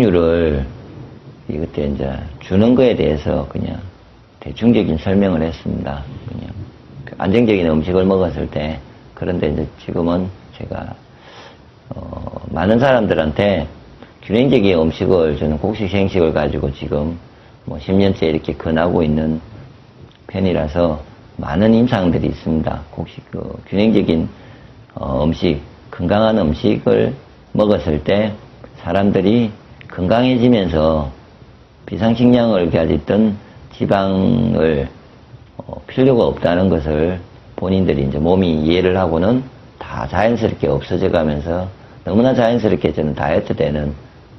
축적률을 이것때 이제 주는 거에 대해서 그냥 대충적인 설명을 했습니다. 그냥 안정적인 음식을 먹었을 때, 그런데 이제 지금은 제가 많은 사람들한테 균형적인 음식을, 저는 곡식 생식을 가지고 지금 뭐 10년째 이렇게 권하고 있는 편이라서 많은 임상들이 있습니다. 곡식 균형적인 음식, 건강한 음식을 먹었을 때 사람들이 건강해지면서 비상식량을 가졌던 지방을 필요가 없다는 것을 본인들이 이제 몸이 이해를 하고는 다 자연스럽게 없어져 가면서 너무나 자연스럽게 저는 다이어트 때는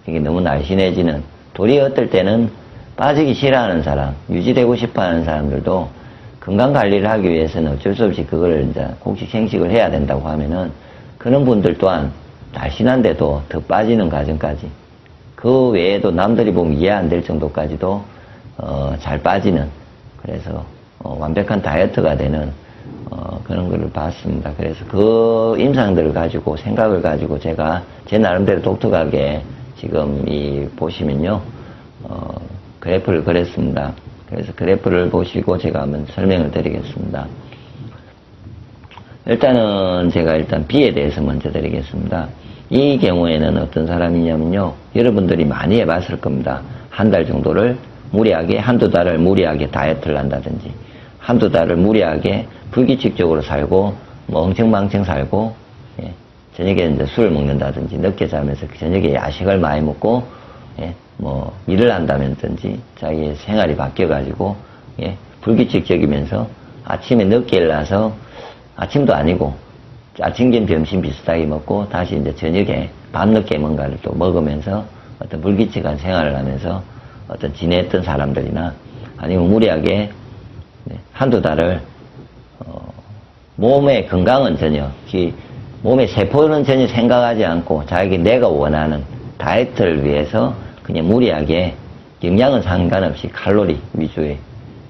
이게 너무 날씬해지는, 도리어 어떨 때는 빠지기 싫어하는 사람, 유지되고 싶어 하는 사람들도 건강 관리를 하기 위해서는 어쩔 수 없이 그걸 이제 곡식 생식을 해야 된다고 하면은 그런 분들 또한 날씬한데도 더 빠지는 과정까지, 그 외에도 남들이 보면 이해 안 될 정도까지도 잘 빠지는, 그래서 완벽한 다이어트가 되는 그런 거를 봤습니다. 그래서 그 임상들을 가지고, 생각을 가지고 제가 제 나름대로 독특하게 지금 보시면요, 그래프를 그렸습니다. 그래서 그래프를 보시고 제가 한번 설명을 드리겠습니다. 일단은 제가 B에 대해서 먼저 드리겠습니다. 이 경우에는 어떤 사람이냐면요, 여러분들이 많이 해봤을 겁니다. 한 달 정도를 무리하게, 한두 달을 무리하게 다이어트를 한다든지, 한두 달을 무리하게 불규칙적으로 살고, 뭐 엉청망청 살고, 예, 저녁에 이제 술을 먹는다든지, 늦게 자면서 저녁에 야식을 많이 먹고, 예, 뭐 일을 한다든지, 자기의 생활이 바뀌어가지고, 예, 불규칙적이면서 아침에 늦게 일어나서 아침도 아니고 아침 겸 점심 비슷하게 먹고 다시 이제 저녁에 밤늦게 뭔가를 또 먹으면서 어떤 불규칙한 생활을 하면서 어떤 지냈던 사람들이나, 아니면 무리하게 한두 달을 몸의 건강은 전혀, 몸의 세포는 전혀 생각하지 않고 자기 내가 원하는 다이어트를 위해서 그냥 무리하게 영양은 상관없이 칼로리 위주의,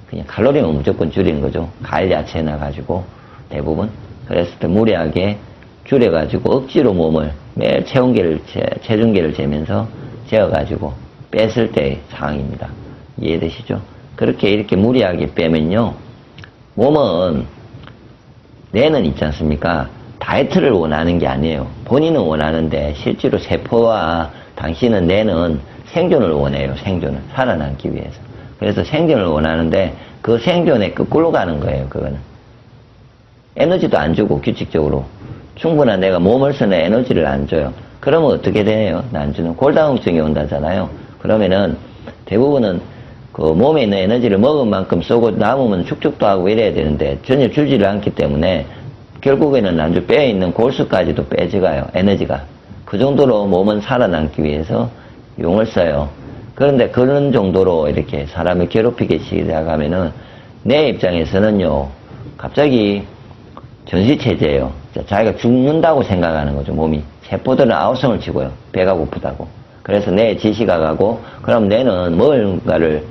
그냥 칼로리는 무조건 줄이는 거죠. 과일 야채나 가지고 대부분. 그랬을 때 무리하게 줄여가지고 억지로 몸을 매일 체중계를 재면서 재어가지고 뺐을 때의 상황입니다. 이해되시죠? 그렇게 이렇게 무리하게 빼면요, 몸은, 뇌는 있지 않습니까? 다이어트를 원하는 게 아니에요. 본인은 원하는데 실제로 세포와 당신은, 뇌는 생존을 원해요. 생존을. 살아남기 위해서. 그래서 생존을 원하는데 그 생존에 거꾸로 가는 거예요. 그거는. 에너지도 안 주고 규칙적으로 충분한 내가 몸을 쓰는 에너지를 안 줘요. 그러면 어떻게 되네요? 안 주는 골다공증이 온다잖아요. 그러면은 대부분은 그 몸에 있는 에너지를 먹은 만큼 쏘고 남으면 축적도 하고 이래야 되는데 전혀 줄지를 않기 때문에 결국에는 난주 뼈에 있는 골수까지도 빼져가요. 에너지가. 그 정도로 몸은 살아남기 위해서 용을 써요. 그런데 그런 정도로 이렇게 사람을 괴롭히기 시작하면은 내 입장에서는요, 갑자기 전시체제예요. 자기가 죽는다고 생각하는 거죠, 몸이. 세포들은 아우성을 치고요. 배가 고프다고. 그래서 뇌에 지시가 가고, 그럼 뇌는 뭔가를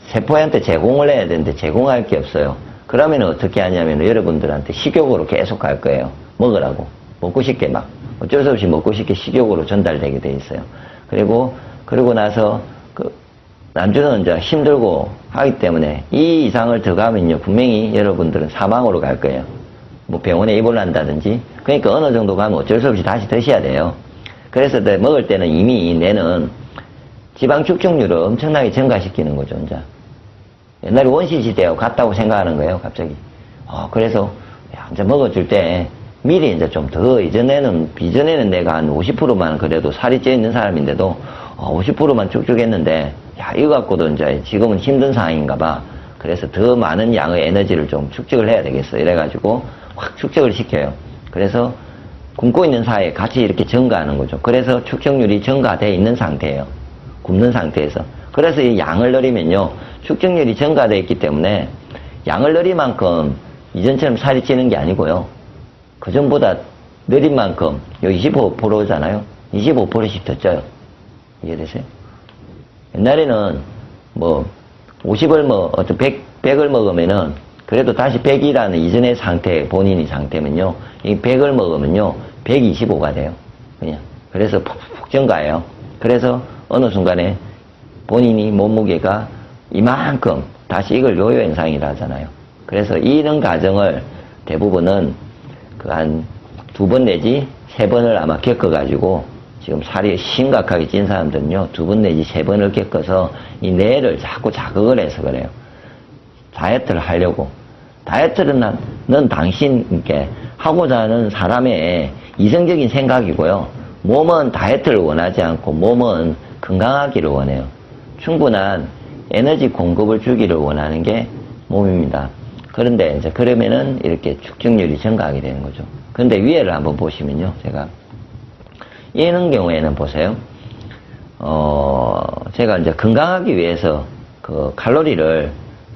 세포한테 제공을 해야 되는데 제공할 게 없어요. 그러면 어떻게 하냐면 여러분들한테 식욕으로 계속 갈 거예요. 먹으라고. 먹고 싶게 막. 어쩔 수 없이 먹고 싶게 식욕으로 전달되게 돼 있어요. 그리고 나서 난주는 이제 힘들고 하기 때문에 이 이상을 더 가면요, 분명히 여러분들은 사망으로 갈 거예요. 뭐 병원에 입원한다든지. 그러니까 어느 정도 가면 어쩔 수 없이 다시 드셔야 돼요. 그래서 먹을 때는 이미 뇌는 지방 축적률을 엄청나게 증가시키는 거죠, 이제. 옛날에 원시시대하고 같다고 생각하는 거예요, 갑자기. 그래서 이제 먹어줄 때 미리 이제 좀 더, 이전에는 내가 한 50%만 그래도 살이 쪄 있는 사람인데도 50%만 축적했는데, 야, 이거 갖고도 이제 지금은 힘든 상황인가 봐. 그래서 더 많은 양의 에너지를 좀 축적을 해야 되겠어. 이래가지고 확 축적을 시켜요. 그래서 굶고 있는 사이에 같이 이렇게 증가하는 거죠. 그래서 축적률이 증가되어 있는 상태예요. 굶는 상태에서. 그래서 이 양을 늘리면요, 축적률이 증가되어 있기 때문에 양을 늘린 만큼 이전처럼 살이 찌는 게 아니고요, 그전보다 느린 만큼, 여기 25%잖아요. 25%씩 더 쪄요. 이해되세요? 옛날에는 50을 어떤 100을 먹으면은, 그래도 다시 100이라는 이전의 상태, 본인의 상태면요, 이 100을 먹으면요, 125가 돼요. 그냥. 그래서 푹푹 증가해요. 그래서 어느 순간에 본인이 몸무게가 이만큼 다시 이걸 요요 현상이라 하잖아요. 그래서 이런 과정을 대부분은 그 한 2번 내지 3번을 아마 겪어가지고 지금 살이 심각하게 찐 사람들은요 2번 내지 3번을 겪어서 이 뇌를 자꾸 자극을 해서 그래요. 다이어트를 하려고. 다이어트는 당신께 하고자 하는 사람의 이성적인 생각이고요. 몸은 다이어트를 원하지 않고 몸은 건강하기를 원해요. 충분한 에너지 공급을 주기를 원하는 게 몸입니다. 그런데 이제 그러면은 이렇게 축적률이 증가하게 되는 거죠. 그런데 위에를 한번 보시면요, 제가 이런 경우에는 보세요. 제가 이제 건강하기 위해서 그 칼로리를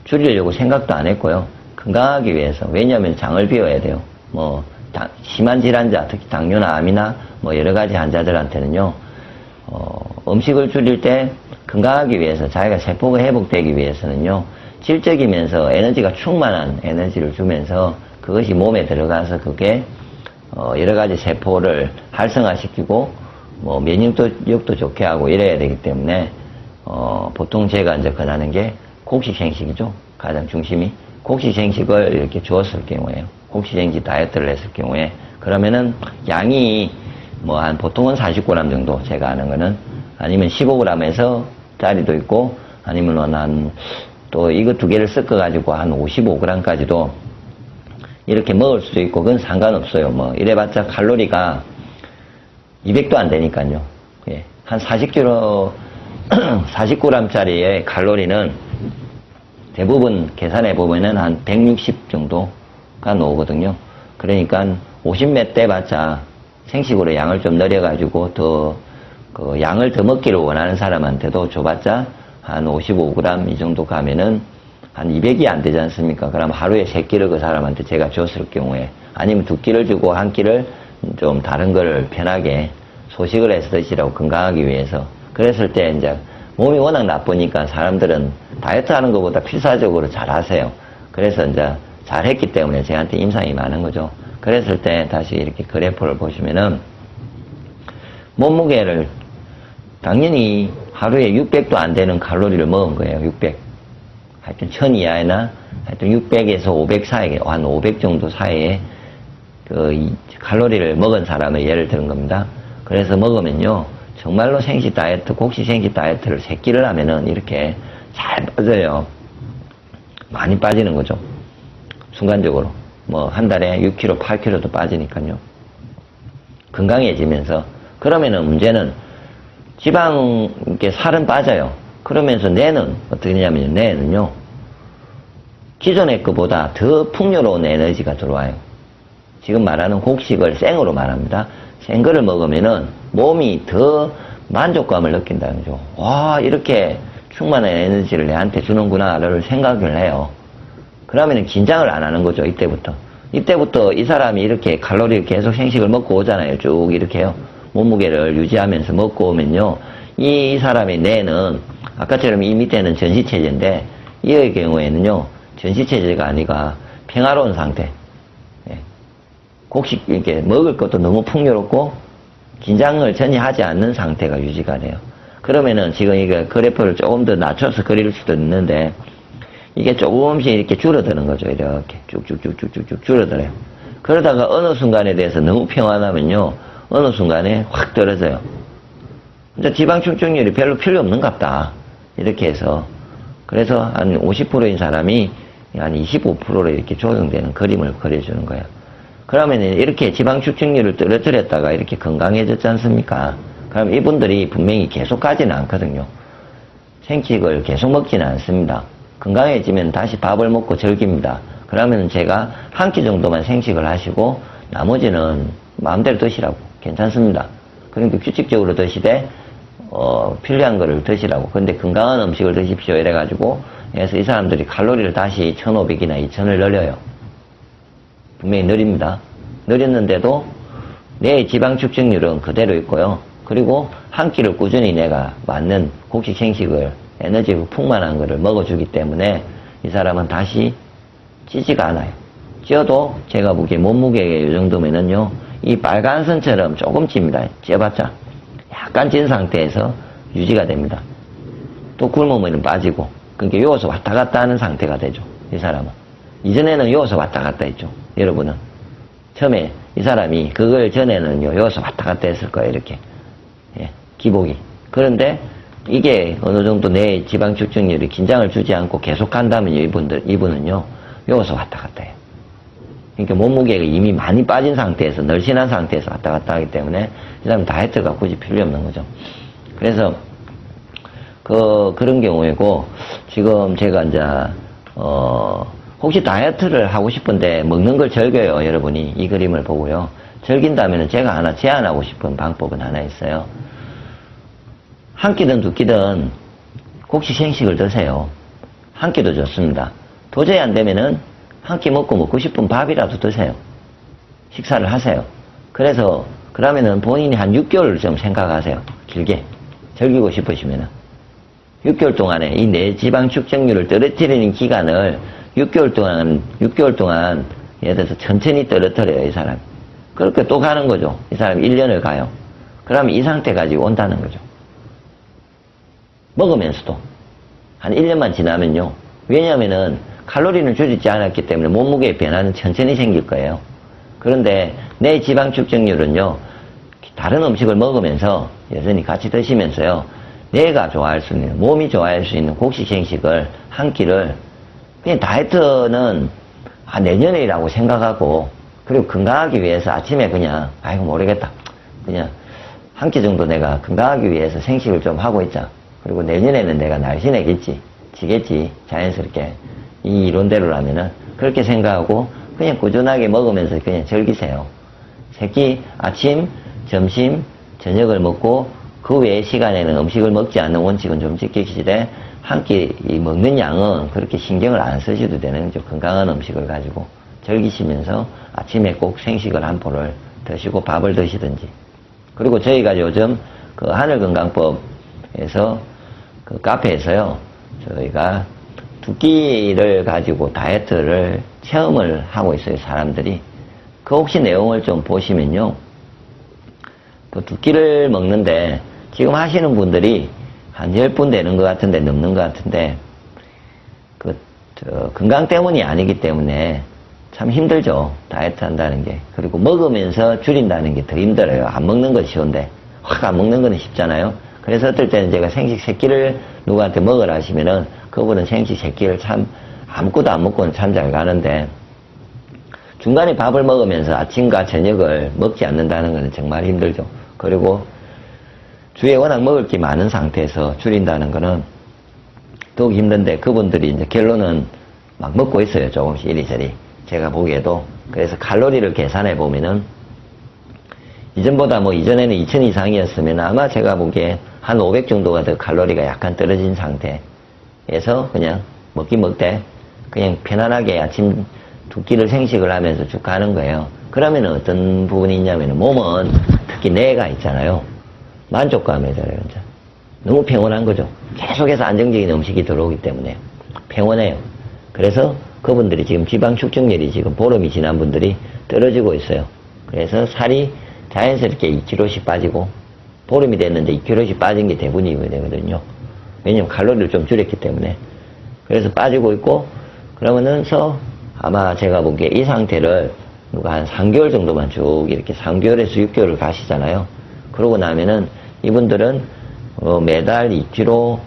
줄이려고 생각도 안 했고요. 건강하기 위해서. 왜냐하면 장을 비워야 돼요. 뭐 심한 질환자, 특히 당뇨나 암이나 뭐 여러 가지 환자들한테는요, 음식을 줄일 때 건강하기 위해서, 자기가 세포가 회복되기 위해서는요, 질적이면서 에너지가 충만한 에너지를 주면서 그것이 몸에 들어가서 그게 여러 가지 세포를 활성화시키고 뭐 면역력도 좋게 하고 이래야 되기 때문에 보통 제가 이제 권하는 게 곡식생식이죠. 가장 중심이 곡식생식을 이렇게 주었을 경우에요. 곡식생식 다이어트를 했을 경우에 그러면은 양이 뭐 한 보통은 40g 정도 제가 아는 거는 아니면 15g에서 짜리도 있고 아니면 한 또 이거 2개를 섞어 가지고 한 55g까지도 이렇게 먹을 수도 있고 그건 상관없어요. 뭐 이래봤자 칼로리가 200도 안 되니까요. 예. 한 49g짜리의 칼로리는 대부분 계산해 보면은 한 160 정도가 나오거든요. 그러니까 50몇 대 봤자 생식으로 양을 좀 늘려가지고 그 양을 더 먹기를 원하는 사람한테도 줘봤자 한 55g 이 정도 가면은 한 200이 안 되지 않습니까? 그럼 하루에 3끼를 그 사람한테 제가 줬을 경우에 아니면 2끼를 주고 1끼를 좀 다른 거를 편하게 소식을 해서 드시라고 건강하기 위해서 그랬을 때 이제 몸이 워낙 나쁘니까 사람들은 다이어트 하는 것보다 필사적으로 잘 하세요. 그래서 이제 잘 했기 때문에 저한테 임상이 많은 거죠. 그랬을 때 다시 이렇게 그래프를 보시면은 몸무게를 당연히 하루에 600도 안 되는 칼로리를 먹은 거예요. 600. 하여튼 1000 이하나 하여튼 600에서 500 사이에 한 500 정도 사이에 그 칼로리를 먹은 사람을 예를 드는 겁니다. 그래서 먹으면요. 정말로 생식 다이어트, 곡식 생식 다이어트를 3끼를 하면은 이렇게 잘 빠져요. 많이 빠지는 거죠. 순간적으로. 뭐 한 달에 6kg, 8kg도 빠지니까요. 건강해지면서. 그러면은 문제는 지방, 이렇게 살은 빠져요. 그러면서 뇌는 어떻게 되냐면요. 뇌는요. 기존의 것보다 더 풍요로운 에너지가 들어와요. 지금 말하는 곡식을 생으로 말합니다. 생 거를 먹으면은 몸이 더 만족감을 느낀다는 거죠. 와, 이렇게 충만한 에너지를 내한테 주는구나를 생각을 해요. 그러면은 긴장을 안 하는 거죠. 이때부터. 이때부터 이 사람이 이렇게 칼로리를 계속 생식을 먹고 오잖아요. 쭉 이렇게요. 몸무게를 유지하면서 먹고 오면요. 이 사람의 뇌는 아까처럼 이 밑에는 전시체제인데 이의 경우에는요. 전시체제가 아니라 평화로운 상태. 예. 곡식 이렇게 먹을 것도 너무 풍요롭고 긴장을 전혀 하지 않는 상태가 유지가 돼요. 그러면은 지금 이게 그래프를 조금 더 낮춰서 그릴 수도 있는데 이게 조금씩 이렇게 줄어드는 거죠. 이렇게 쭉쭉쭉쭉쭉 줄어들어요. 그러다가 어느 순간에 대해서 너무 평안하면요. 어느 순간에 확 떨어져요. 이제 지방 축적률이 별로 필요 없는갑다. 이렇게 해서. 그래서 한 50%인 사람이 한 25%로 이렇게 조정되는 그림을 그려주는 거예요. 그러면 이렇게 지방 축적률을 떨어뜨렸다가 이렇게 건강해졌지 않습니까? 그럼 이분들이 분명히 계속 가지는 않거든요. 생식을 계속 먹지는 않습니다. 건강해지면 다시 밥을 먹고 즐깁니다. 그러면 제가 한 끼 정도만 생식을 하시고 나머지는 마음대로 드시라고. 괜찮습니다. 그러니까 규칙적으로 드시되 필요한 거를 드시라고. 근데 건강한 음식을 드십시오. 이래가지고 그래서 이 사람들이 칼로리를 다시 1500이나 2000을 늘려요. 분명히 느립니다. 느렸는데도 내 지방 축적률은 그대로 있고요. 그리고 한 끼를 꾸준히 내가 맞는 곡식 생식을 에너지가 풍만한 거를 먹어주기 때문에 이 사람은 다시 찌지가 않아요. 찌어도 제가 보기에 몸무게가 이 정도면은요, 이 빨간 선처럼 조금 찝니다. 찌어봤자. 약간 찐 상태에서 유지가 됩니다. 또 굶으면 빠지고, 그러니까 요어서 왔다 갔다 하는 상태가 되죠. 이 사람은. 이전에는 요어서 왔다 갔다 했죠. 여러분은. 처음에 이 사람이 그걸 전에는요, 요어서 왔다 갔다 했을 거예요. 이렇게. 예, 기복이. 그런데 이게 어느 정도 내 지방 축적률이 긴장을 주지 않고 계속 한다면 이분은요, 요어서 왔다 갔다 해요. 그러니까 몸무게가 이미 많이 빠진 상태에서, 널씬한 상태에서 왔다 갔다 하기 때문에 이 사람은 다이어트가 굳이 필요 없는 거죠. 그래서, 그런 경우이고, 지금 제가 이제, 혹시 다이어트를 하고 싶은데 먹는 걸 즐겨요, 여러분이. 이 그림을 보고요. 즐긴다면 제가 하나 제안하고 싶은 방법은 하나 있어요. 한 끼든 두 끼든 곡식 생식을 드세요. 한 끼도 좋습니다. 도저히 안 되면은 한 끼 먹고 싶은 밥이라도 드세요. 식사를 하세요. 그러면은 본인이 한 6개월을 좀 생각하세요. 길게. 즐기고 싶으시면은. 6개월 동안에 이 내 지방 축적률을 떨어뜨리는 기간을 6개월 동안 예를 들어서 천천히 떨어뜨려요, 이 사람이. 그렇게 또 가는 거죠. 이 사람이 1년을 가요. 그러면 이 상태 가지고 온다는 거죠. 먹으면서도. 한 1년만 지나면요. 왜냐면은 칼로리는 줄이지 않았기 때문에 몸무게의 변화는 천천히 생길 거예요. 그런데 내 지방 축적률은요, 다른 음식을 먹으면서 여전히 같이 드시면서요, 내가 좋아할 수 있는, 몸이 좋아할 수 있는 곡식 생식을 한 끼를 그냥 다이어트는 내년이라고 생각하고, 그리고 건강하기 위해서 아침에 그냥 아이고 모르겠다, 그냥 한 끼 정도 내가 건강하기 위해서 생식을 좀 하고 있자. 그리고 내년에는 내가 날씬해겠지, 지겠지, 자연스럽게. 이 이론대로라면은 그렇게 생각하고 그냥 꾸준하게 먹으면서 그냥 즐기세요. 새끼 아침, 점심, 저녁을 먹고 그 외의 시간에는 음식을 먹지 않는 원칙은 좀 지키시되 한 끼 먹는 양은 그렇게 신경을 안 쓰셔도 되는 좀 건강한 음식을 가지고 즐기시면서 아침에 꼭 생식을 한 포를 드시고 밥을 드시든지. 그리고 저희가 요즘 그 하늘건강법에서 그 카페에서요, 저희가 두 끼를 가지고 다이어트를 체험을 하고 있어요, 사람들이. 그 혹시 내용을 좀 보시면요, 그 두 끼를 먹는데 지금 하시는 분들이 한 10분 되는 것 같은데, 넘는 것 같은데, 건강 때문이 아니기 때문에 참 힘들죠, 다이어트 한다는 게. 그리고 먹으면서 줄인다는 게 더 힘들어요. 안 먹는 건 쉬운데 확 안 먹는 건 쉽잖아요. 그래서 어떨 때는 제가 생식 3끼를 누구한테 먹으라 하시면은 그분은 생식 3끼를 참 아무것도 안 먹고는 참 잘 가는데, 중간에 밥을 먹으면서 아침과 저녁을 먹지 않는다는 것은 정말 힘들죠. 그리고 주에 워낙 먹을 게 많은 상태에서 줄인다는 것은 더욱 힘든데, 그분들이 이제 결론은 막 먹고 있어요, 조금씩 이리저리. 제가 보기에도. 그래서 칼로리를 계산해 보면은 이전보다 이전에는 2000 이상이었으면 아마 제가 보기에 한 500 정도가 더 칼로리가 약간 떨어진 상태에서 그냥 먹긴 먹되 그냥 편안하게 아침 두 끼를 생식을 하면서 쭉 가는 거예요. 그러면 어떤 부분이 있냐면 몸은 특히 뇌가 있잖아요. 만족감이잖아요. 이제. 너무 평온한 거죠. 계속해서 안정적인 음식이 들어오기 때문에 평온해요. 그래서 그분들이 지금 지방 축적률이 지금 보름이 지난 분들이 떨어지고 있어요. 그래서 살이 자연스럽게 2kg씩 빠지고, 보름이 됐는데 2kg씩 빠진 게 대부분이거든요. 왜냐면 칼로리를 좀 줄였기 때문에. 그래서 빠지고 있고, 그러면서 아마 제가 보기에 이 상태를 누가 한 3개월 정도만 쭉 이렇게 3개월에서 6개월을 가시잖아요. 그러고 나면은 이분들은 매달 2kg,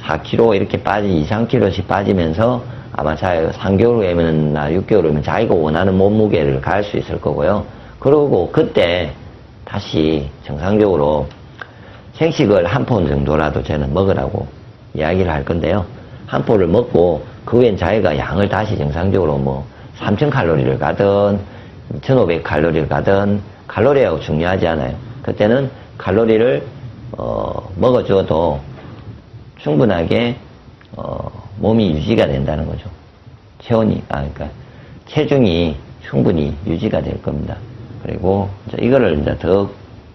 4kg 이렇게 2, 3kg씩 빠지면서 아마 3개월 후에는 6개월 후면 자기가 원하는 몸무게를 갈 수 있을 거고요. 그러고 그때 다시 정상적으로 생식을 한 포 정도라도 저는 먹으라고 이야기를 할 건데요. 한 포를 먹고 그 후엔 자기가 양을 다시 정상적으로 3000칼로리를 가든 1500칼로리를 가든 칼로리하고 중요하지 않아요. 그때는 칼로리를 먹어줘도 충분하게 몸이 유지가 된다는 거죠. 그러니까 체중이 충분히 유지가 될 겁니다. 그리고 이거를 더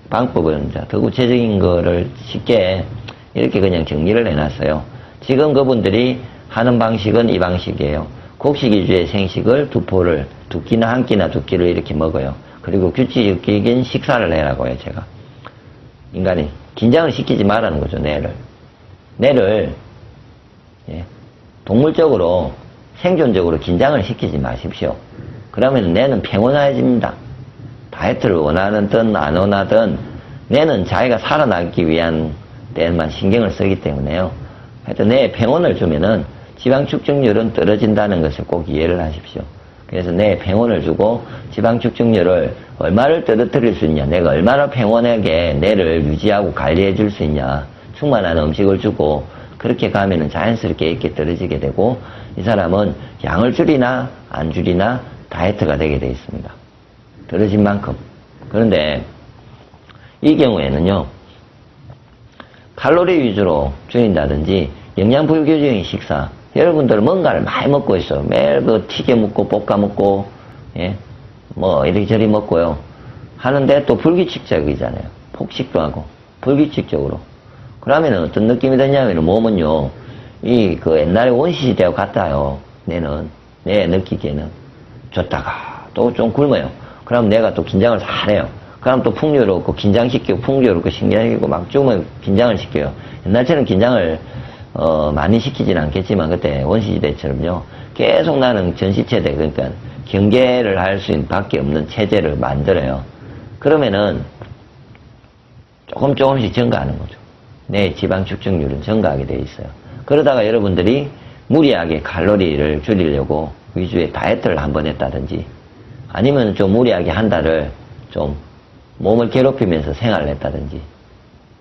방법은 더 구체적인 거를 쉽게 이렇게 그냥 정리를 해놨어요. 지금 그분들이 하는 방식은 이 방식이에요. 곡식 위주의 생식을 두 끼나 한 끼나 두 끼를 이렇게 먹어요. 그리고 규칙적인 식사를 해라고 해요, 제가. 인간이 긴장을 시키지 말라는 거죠, 뇌를, 예, 동물적으로, 생존적으로 긴장을 시키지 마십시오. 그러면 뇌는 평온해집니다. 다이어트를 원하든 안 원하든 뇌는 자기가 살아나기 위한 데만 신경을 쓰기 때문에요. 하여튼 뇌에 평온을 주면은 지방 축적률은 떨어진다는 것을 꼭 이해를 하십시오. 그래서 뇌에 평온을 주고 지방 축적률을 얼마를 떨어뜨릴 수 있냐, 내가 얼마나 평온하게 뇌를 유지하고 관리해 줄 수 있냐, 충만한 음식을 주고 그렇게 가면은 자연스럽게 이렇게 떨어지게 되고 이 사람은 양을 줄이나 안 줄이나 다이어트가 되게 되어 있습니다. 떨어진 만큼. 그런데 이 경우에는요, 칼로리 위주로 줄인다든지 영양 불균형의 식사, 여러분들은 뭔가를 많이 먹고 있어요. 매일 그 튀겨 먹고 볶아 먹고, 예, 뭐 이리저리 먹고요. 하는데 또 불규칙적이잖아요. 폭식도 하고 불규칙적으로. 그러면 어떤 느낌이 드냐면 몸은요, 이 그 옛날에 원시시대와 같아요. 내 느끼기에는 줬다가 또 좀 굶어요. 그럼 내가 또 긴장을 잘해요. 그럼 또 풍요롭고 긴장시키고 풍요롭고 신경시키고 막 주면 긴장을 시켜요. 옛날처럼 긴장을 많이 시키진 않겠지만 그때 원시시대처럼요. 계속 나는 전시체대, 그러니까 경계를 할 수 있는 밖에 없는 체제를 만들어요. 그러면은 조금씩 증가하는 거죠. 내 지방 축적률은 증가하게 돼 있어요. 그러다가 여러분들이 무리하게 칼로리를 줄이려고 위주의 다이어트를 한번 했다든지 아니면 좀 무리하게 한 달을 좀 몸을 괴롭히면서 생활을 했다든지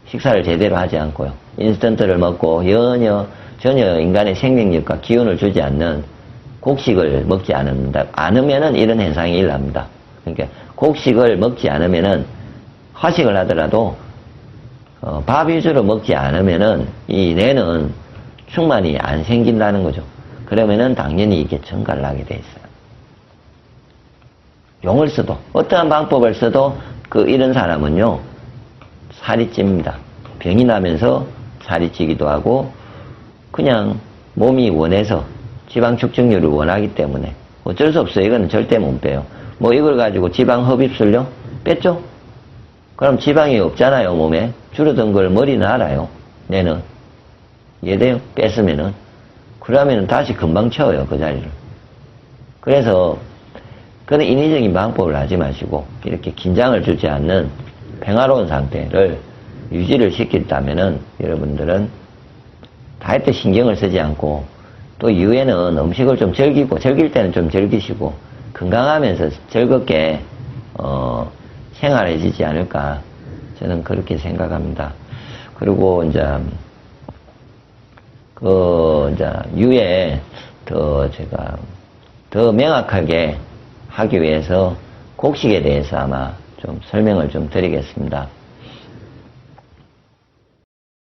식사를 제대로 하지 않고요. 인스턴트를 먹고 전혀 인간의 생명력과 기운을 주지 않는 곡식을 먹지 않으면은 이런 현상이 일어납니다. 그러니까 곡식을 먹지 않으면은 화식을 하더라도 밥 위주로 먹지 않으면은 이 뇌는 충만히 안 생긴다는 거죠. 그러면은 당연히 이게 증가를 하게 돼 있어요. 용을 써도 어떠한 방법을 써도 이런 사람은요 살이 찝니다. 병이 나면서 살이 찌기도 하고 그냥 몸이 원해서 지방 축적률을 원하기 때문에 어쩔 수 없어요. 이거는 절대 못 빼요. 뭐 이걸 가지고 지방 흡입술요? 뺐죠? 그럼 지방이 없잖아요, 몸에. 줄어든 걸 머리는 알아요. 뇌는. 이해돼요? 뺐으면은. 그러면은 다시 금방 채워요, 그 자리를. 그래서 그런 인위적인 방법을 하지 마시고 이렇게 긴장을 주지 않는 평화로운 상태를 유지를 시켰다면은 여러분들은 다이어트 신경을 쓰지 않고 또 이후에는 음식을 좀 즐길 때는 좀 즐기시고 건강하면서 즐겁게 생활해지지 않을까 저는 그렇게 생각합니다. 그리고 이제 이후에 제가 더 명확하게 하기 위해서 곡식에 대해서 아마 좀 설명을 좀 드리겠습니다.